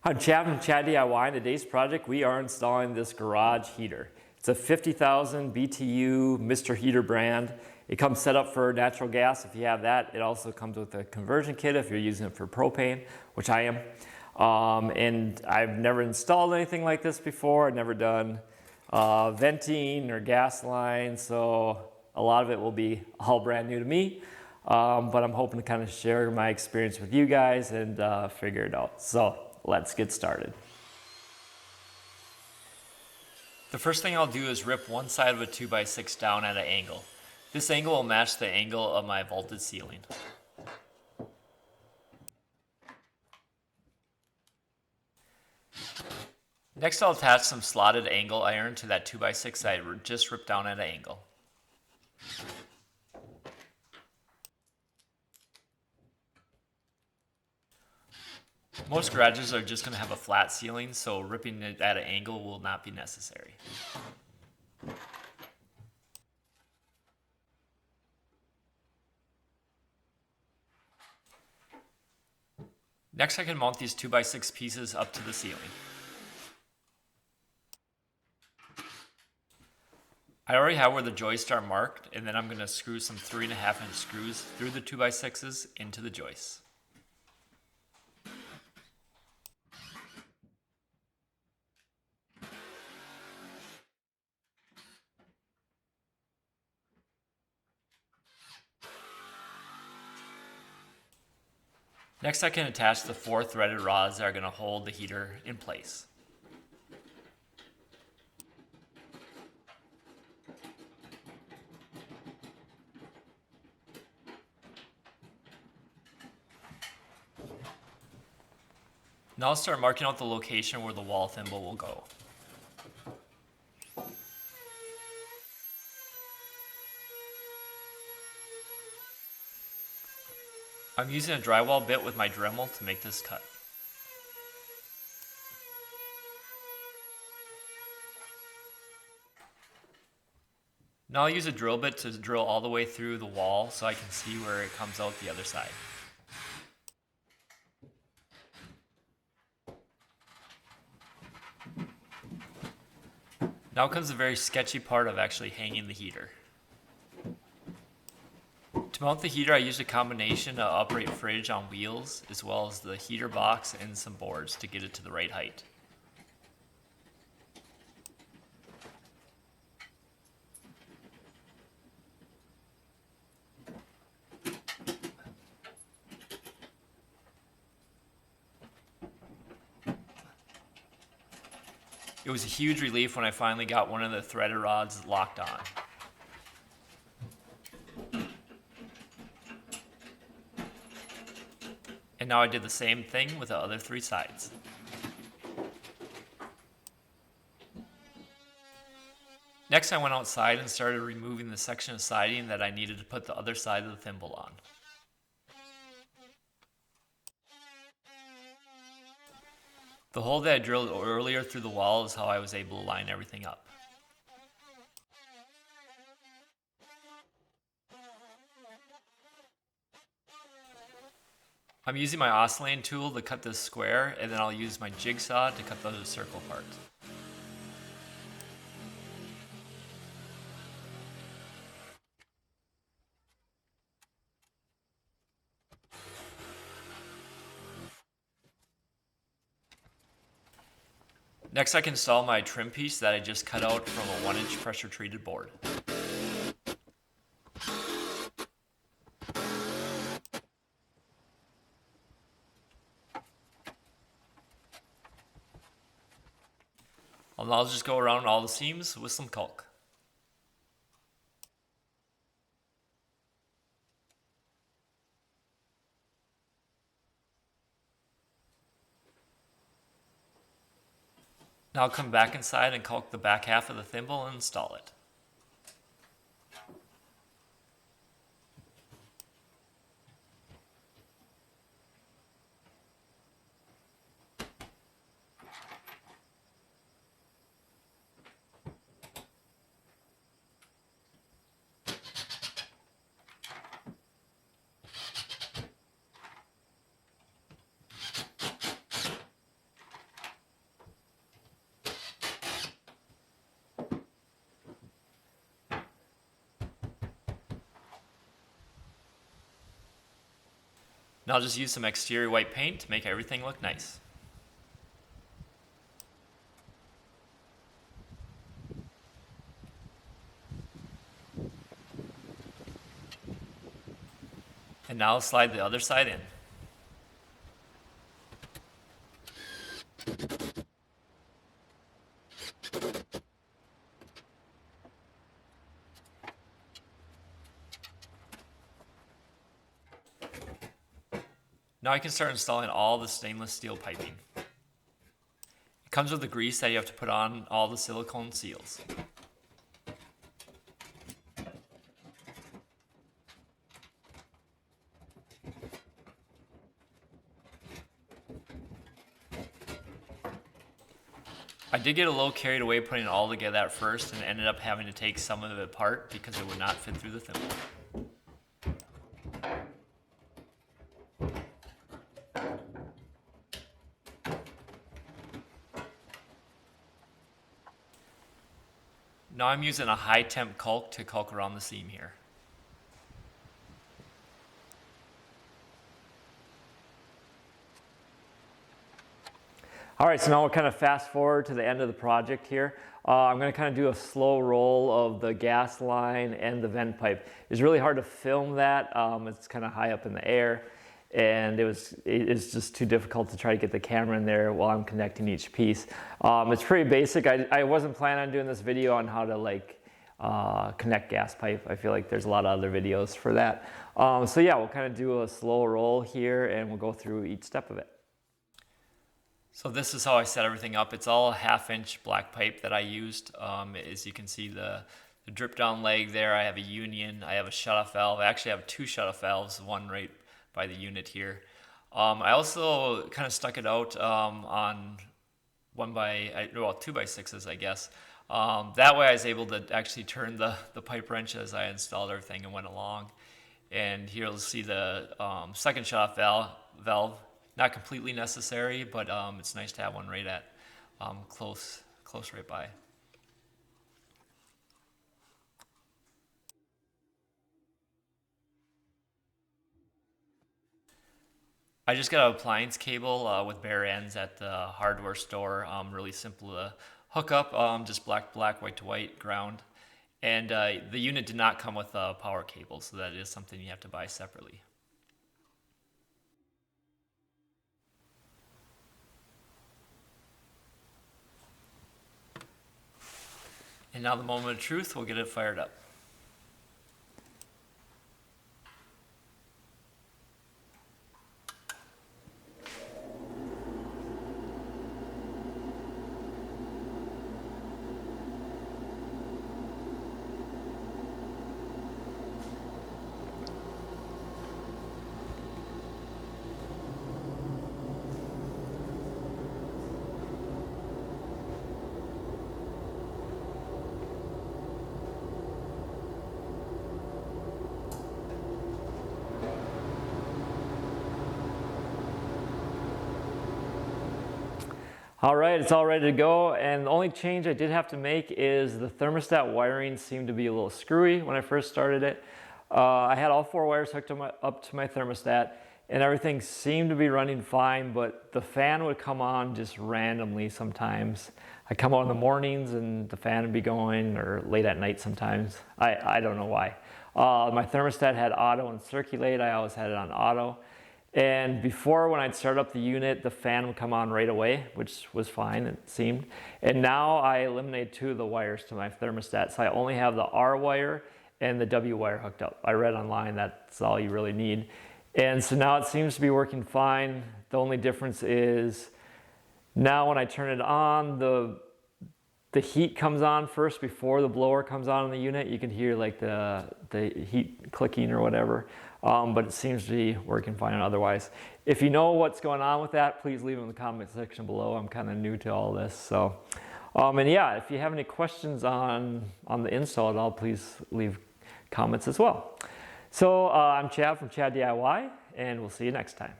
On Chad DIY, in today's project, we are installing this garage heater. It's a 50,000 BTU Mr. Heater brand. It comes set up for natural gas if you have that. It also comes with a conversion kit if you're using it for propane, which I am. And I've never installed anything like this before. I've never done venting or gas lines, so a lot of it will be all brand new to me. But I'm hoping to kind of share my experience with you guys and figure it out. So let's get started. The first thing I'll do is rip one side of a 2x6 down at an angle. This angle will match the angle of my vaulted ceiling. Next, I'll attach some slotted angle iron to that 2x6 that I just ripped down at an angle. Most garages are just going to have a flat ceiling, so ripping it at an angle will not be necessary. Next, I can mount these 2x6 pieces up to the ceiling. I already have where the joists are marked, and then I'm going to screw some 3.5-inch screws through the 2x6s into the joists. Next, I can attach the 4 threaded rods that are going to hold the heater in place. Now I'll start marking out the location where the wall thimble will go. I'm using a drywall bit with my Dremel to make this cut. Now I'll use a drill bit to drill all the way through the wall so I can see where it comes out the other side. Now comes the very sketchy part of actually hanging the heater. To mount the heater, I used a combination of upright fridge on wheels, as well as the heater box and some boards to get it to the right height. It was a huge relief when I finally got one of the threaded rods locked on. And now I did the same thing with the other 3 sides. Next, I went outside and started removing the section of siding that I needed to put the other side of the thimble on. The hole that I drilled earlier through the wall is how I was able to line everything up. I'm using my oscillating tool to cut this square, and then I'll use my jigsaw to cut the circle part. Next, I can install my trim piece that I just cut out from a 1-inch pressure treated board. I'll now just go around all the seams with some caulk. Now I'll come back inside and caulk the back half of the thimble and install it. And I'll just use some exterior white paint to make everything look nice. And now I'll slide the other side in. Now I can start installing all the stainless steel piping. It comes with the grease that you have to put on all the silicone seals. I did get a little carried away putting it all together at first and ended up having to take some of it apart because it would not fit through the thimble. Now I'm using a high temp caulk to caulk around the seam here. All right, so now we'll kind of fast forward to the end of the project here. I'm going to kind of do a slow roll of the gas line and the vent pipe. It's really hard to film that. It's kind of high up in the air, and it's just too difficult to try to get the camera in there while I'm connecting each piece. It's pretty basic. I wasn't planning on doing this video on how to connect gas pipe. I feel like there's a lot of other videos for that. So yeah, we'll kind of do a slow roll here and we'll go through each step of it. So this is how I set everything up. It's all a 1/2 inch black pipe that I used. As you can see, the drip down leg there, I have a union, I have a shutoff valve. I actually have 2 shutoff valves, one right by the unit here. I also kind of stuck it out on 2x6s, I guess. That way I was able to actually turn the pipe wrench as I installed everything and went along. And here you'll see the second shutoff valve. Not completely necessary, but it's nice to have one right at close right by. I just got an appliance cable with bare ends at the hardware store. Really simple to hook up, just black, white to white, ground. And the unit did not come with a power cable, so that is something you have to buy separately. And now the moment of truth, we'll get it fired up. All right, it's all ready to go, and the only change I did have to make is the thermostat wiring seemed to be a little screwy when I first started it. I had all 4 wires hooked up to my thermostat, and everything seemed to be running fine, but the fan would come on just randomly sometimes. I come out in the mornings and the fan would be going, or late at night sometimes. I don't know why. My thermostat had auto and circulate. I always had it on auto. And before, when I'd start up the unit, the fan would come on right away, which was fine, it seemed. And now I eliminated 2 of the wires to my thermostat, so I only have the R wire and the W wire hooked up. I read online that's all you really need. And so now it seems to be working fine. The only difference is now when I turn it on, the heat comes on first before the blower comes on in the unit. You can hear like the heat clicking or whatever. But it seems to be working fine otherwise. If you know what's going on with that, please leave it in the comment section below. I'm kind of new to all this. So, and yeah, if you have any questions on the install at all, please leave comments as well. So I'm Chad from Chad DIY, and we'll see you next time.